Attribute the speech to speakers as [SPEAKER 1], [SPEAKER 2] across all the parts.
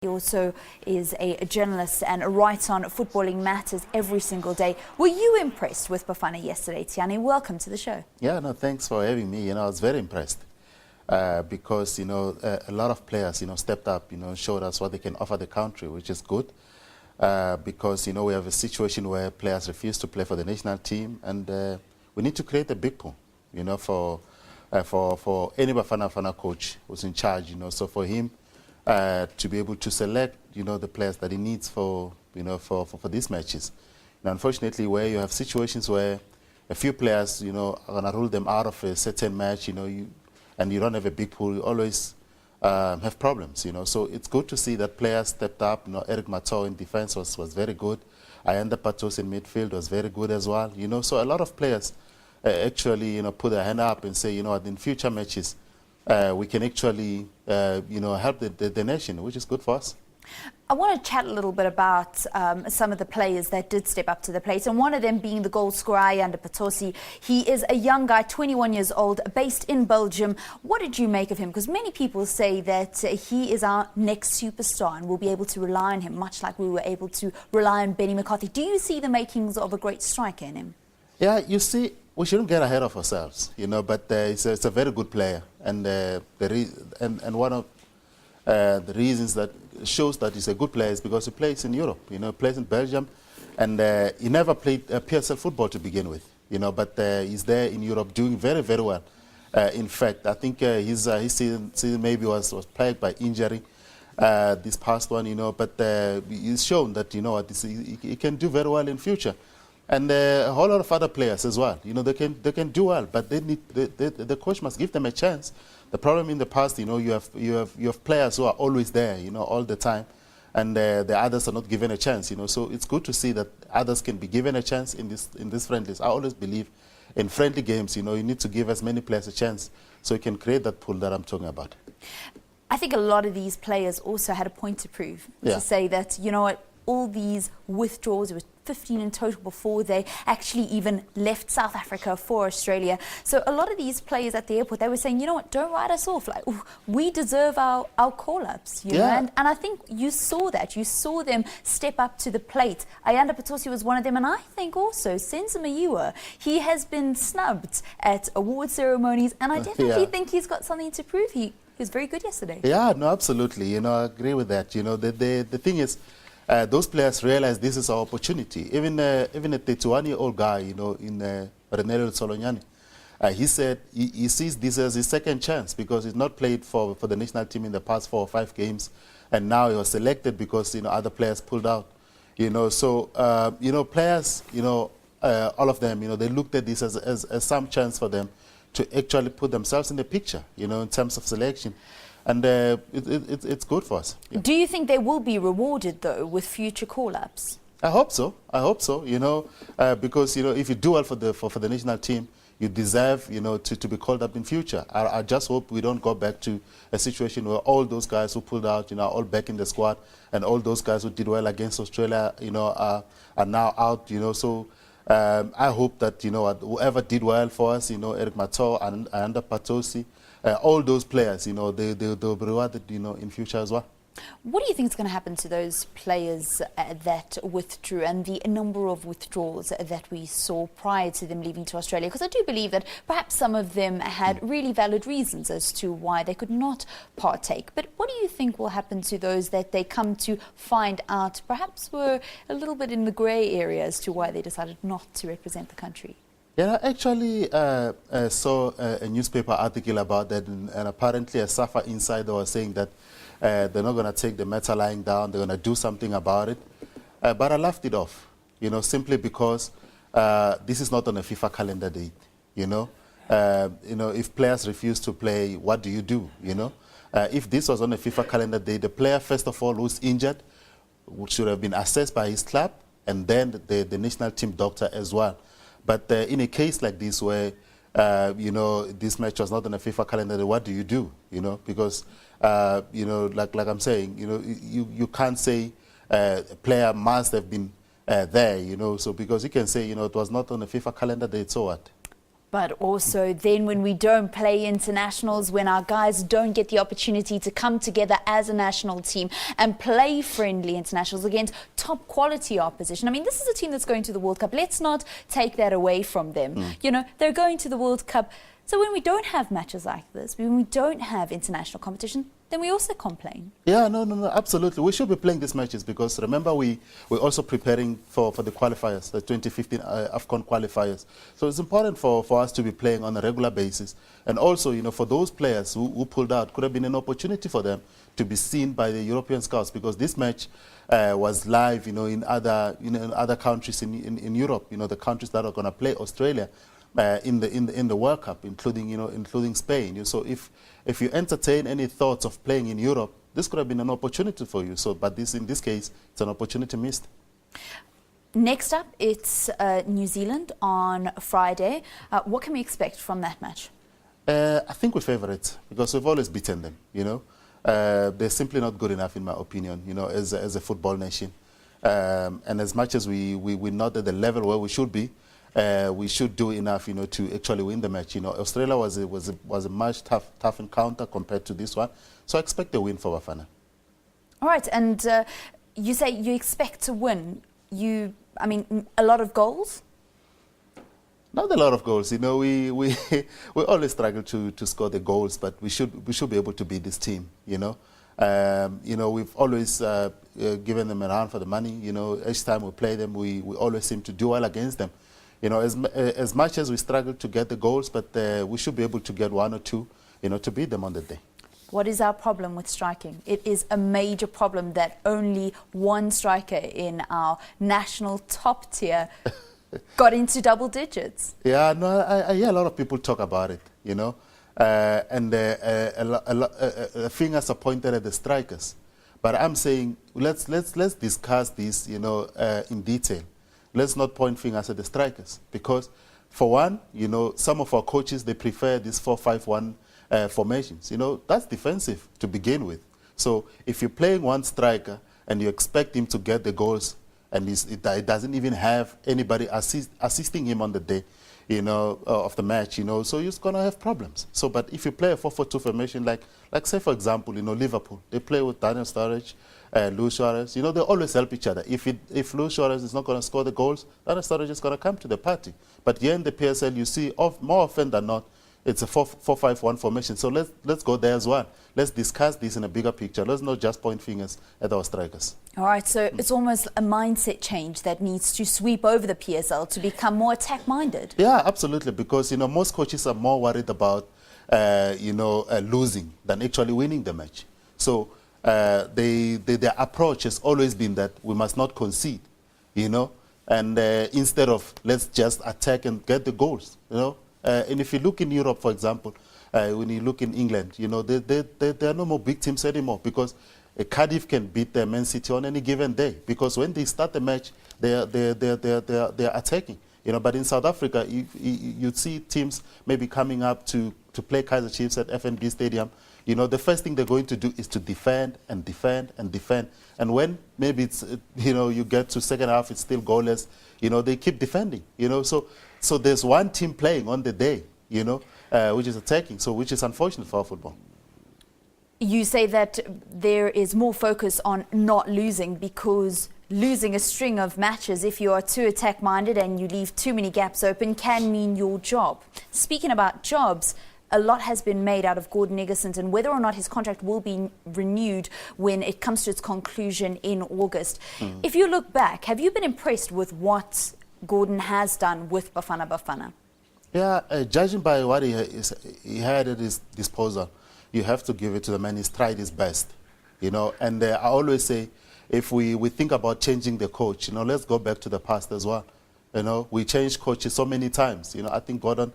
[SPEAKER 1] He also is a journalist and writes on footballing matters every single day. Were you impressed with Bafana yesterday, Tiyane? Welcome to the show.
[SPEAKER 2] Yeah, no, thanks for having me. I was very impressed because, a lot of players, stepped up, showed us what they can offer the country, which is good. Because, we have a situation where players refuse to play for the national team, and we need to create a big pool, for any Bafana coach who's in charge, so for him, to be able to select, the players that he needs for these matches. Now, unfortunately, where you have situations where a few players, are going to rule them out of a certain match, and you don't have a big pool, you always have problems, So it's good to see that players stepped up. Eric Mato in defense was very good. Igesund Patos in midfield was very good as well. So a lot of players actually, put their hand up and say, in future matches, we can actually, help the nation, which is good for us.
[SPEAKER 1] I want to chat a little bit about some of the players that did step up to the plate, and one of them being the goal scorer, Igesund Patos. He is a young guy, 21 years old, based in Belgium. What did you make of him? Because many people say that he is our next superstar and we'll be able to rely on him, much like we were able to rely on Benny McCarthy. Do you see the makings of a great striker in him?
[SPEAKER 2] Yeah, you see, we shouldn't get ahead of ourselves, but it's a very good player. And, one of the reasons that shows that he's a good player is because he plays in Europe, plays in Belgium, and he never played PSL football to begin with, but he's there in Europe doing very, very well. In fact, I think his season maybe was plagued by injury, this past one, but he's shown that, he can do very well in future. And a whole lot of other players as well, they can do well, but they need the coach must give them a chance. The problem in the past, you have players who are always there, all the time, and the others are not given a chance, So it's good to see that others can be given a chance in this friendlies. I always believe in friendly games, you need to give as many players a chance so you can create that pool that I'm talking about.
[SPEAKER 1] I think a lot of these players also had a point to prove, to say that, all these withdrawals, there were 15 in total before they actually even left South Africa for Australia. So a lot of these players at the airport, they were saying, don't write us off. Like, we deserve our call-ups, know. And I think you saw that. You saw them step up to the plate. Igesund Patos was one of them. And I think also, Senzo Mayiwa, he has been snubbed at award ceremonies. And I definitely think he's got something to prove. He was very good yesterday. Yeah,
[SPEAKER 2] no, absolutely. I agree with that. The thing is, those players realize this is our opportunity. Even a 31-year-old guy, in Renelo Solonyane, he said he sees this as his second chance because he's not played for the national team in the past 4 or 5 games, and now he was selected because other players pulled out. So players, all of them, they looked at this as some chance for them to actually put themselves in the picture, in terms of selection. And it's good for us. Yeah.
[SPEAKER 1] Do you think they will be rewarded, though, with future call-ups?
[SPEAKER 2] I hope so. Because, if you do well for the national team, you deserve, to be called up in future. I just hope we don't go back to a situation where all those guys who pulled out, are all back in the squad, and all those guys who did well against Australia, are now out, So I hope that, whoever did well for us, Eric Mato and Igesund Patos, all those players, they'll be rewarded, in future as well.
[SPEAKER 1] What do you think is going to happen to those players that withdrew and the number of withdrawals that we saw prior to them leaving to Australia? Because I do believe that perhaps some of them had really valid reasons as to why they could not partake. But what do you think will happen to those that they come to find out perhaps were a little bit in the grey area as to why they decided not to represent the country?
[SPEAKER 2] Yeah, I actually saw a newspaper article about that, and apparently a SAFA insider was saying that they're not going to take the matter lying down, they're going to do something about it. But I laughed it off, simply because this is not on a FIFA calendar date, if players refuse to play, what do you do, If this was on a FIFA calendar date, the player, first of all, who's injured should have been assessed by his club, and then the national team doctor as well. But in a case like this where, this match was not on a FIFA calendar, what do you do? Because, like I'm saying, you can't say a player must have been there, So because you can say, it was not on a FIFA calendar date, so what?
[SPEAKER 1] But also then when we don't play internationals, when our guys don't get the opportunity to come together as a national team and play friendly internationals against top quality opposition. I mean, this is a team that's going to the World Cup. Let's not take that away from them. You know, they're going to the World Cup. So when we don't have matches like this, when we don't have international competition, then we also complain.
[SPEAKER 2] Yeah, no, absolutely. We should be playing these matches because remember we're also preparing for the qualifiers, the 2015 AFCON qualifiers. So it's important for us to be playing on a regular basis. And also, you know, for those players who pulled out, could have been an opportunity for them to be seen by the European scouts because this match was live, you know, in other countries in Europe, you know, the countries that are going to play Australia. In the World Cup, including Spain. So if you entertain any thoughts of playing in Europe, this could have been an opportunity for you. So, but in this case, it's an opportunity missed.
[SPEAKER 1] Next up, it's New Zealand on Friday. What can we expect from that match?
[SPEAKER 2] I think we're favourites because we've always beaten them. You know, they're simply not good enough, in my opinion. You know, as a football nation, and as much as we're not at the level where we should be. We should do enough, you know, to actually win the match. You know, Australia was a much tough encounter compared to this one, so I expect a win for Bafana.
[SPEAKER 1] All right, and you say you expect to win. I mean, a lot of goals.
[SPEAKER 2] Not a lot of goals, you know. We always struggle to score the goals, but we should be able to beat this team. You know, we've always given them a run for the money. You know, each time we play them, we always seem to do well against them. You know, as much as we struggle to get the goals, but we should be able to get one or two, you know, to beat them on the day.
[SPEAKER 1] What is our problem with striking? It is a major problem that only one striker in our national top tier got into double digits.
[SPEAKER 2] Yeah, no, I hear a lot of people talk about it, you know, and fingers are pointed at the strikers. But I'm saying let's discuss this, you know, in detail. Let's not point fingers at the strikers because, for one, you know, some of our coaches, they prefer these 4-5-1 formations. You know, that's defensive to begin with. So if you're playing one striker and you expect him to get the goals and it doesn't even have anybody assisting him on the day, you know, of the match, you know, so you're going to have problems. So, but if you play a 4-4-2 formation, like say, for example, you know, Liverpool, they play with Daniel Sturridge, Luis Suarez, you know, they always help each other. If Luis Suarez is not going to score the goals, Daniel Sturridge is going to come to the party. But here in the PSL, you see, more often than not, it's a 4-5-1 formation. So let's go there as well. Let's discuss this in a bigger picture. Let's not just point fingers at our strikers.
[SPEAKER 1] All right, so it's almost a mindset change that needs to sweep over the PSL to become more attack-minded.
[SPEAKER 2] Yeah, absolutely, because, you know, most coaches are more worried about, losing than actually winning the match. So their approach has always been that we must not concede, you know, and instead of let's just attack and get the goals, you know. And if you look in Europe, for example, when you look in England, you know, there are no more big teams anymore because Cardiff can beat Man City on any given day because when they start the match, they're attacking. You know, but in South Africa, you'd see teams maybe coming up to play Kaizer Chiefs at FNB Stadium. You know, the first thing they're going to do is to defend and defend and defend. And when maybe it's, you know, you get to second half, it's still goalless, you know, they keep defending, you know. So there's one team playing on the day, you know, which is attacking, so which is unfortunate for our football.
[SPEAKER 1] You say that there is more focus on not losing because losing a string of matches, if you are too attack-minded and you leave too many gaps open, can mean your job. Speaking about jobs, a lot has been made out of Gordon Igesund and whether or not his contract will be renewed when it comes to its conclusion in August. If you look back, have you been impressed with what Gordon has done with Bafana? Yeah,
[SPEAKER 2] judging by what he had at his disposal, you have to give it to the man. He's tried his best, you know. And I always say, if we think about changing the coach, you know, let's go back to the past as well. You know, we changed coaches so many times. You know, I think Gordon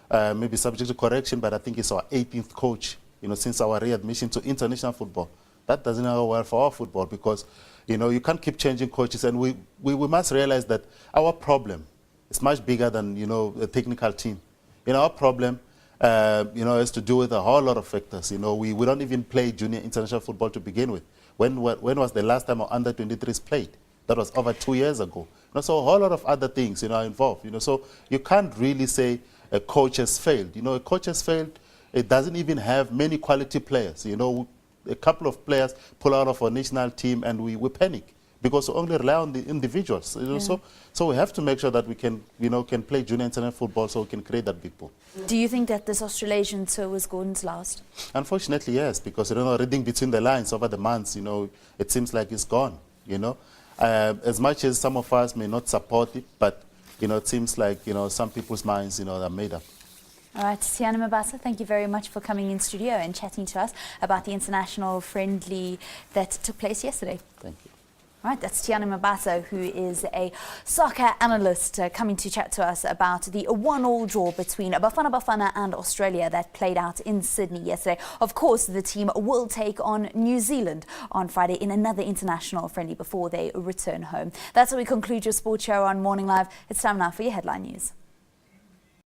[SPEAKER 2] may be subject to correction, but I think it's our 18th coach, you know, since our readmission to international football. That doesn't go well for our football because, you know, you can't keep changing coaches. And we must realize that our problem is much bigger than, you know, the technical team. You know, our problem, you know, has to do with a whole lot of factors. You know, we don't even play junior international football to begin with. When was the last time our under-23s played? That was over 2 years ago. You know, so a whole lot of other things, you know, are involved. You know, so you can't really say a coach has failed. You know, a coach has failed. It doesn't even have many quality players. You know, a couple of players pull out of our national team and we panic because we only rely on the individuals. You know, so we have to make sure that we can, you know, can play junior international football so we can create that big pool.
[SPEAKER 1] Do you think that this Australasian tour was Gordon's last?
[SPEAKER 2] Unfortunately, yes, because, you know, reading between the lines over the months, you know, it seems like it's gone, you know. As much as some of us may not support it, but, you know, it seems like, you know, some people's minds, you know, are made up.
[SPEAKER 1] All right, Tiyane Mabasa, thank you very much for coming in studio and chatting to us about the international friendly that took place yesterday.
[SPEAKER 2] Thank you.
[SPEAKER 1] All right, that's Tiyane Mabasa, who is a soccer analyst, coming to chat to us about the 1-1 draw between Bafana and Australia that played out in Sydney yesterday. Of course, the team will take on New Zealand on Friday in another international friendly before they return home. That's how we conclude your sports show on Morning Live. It's time now for your headline news.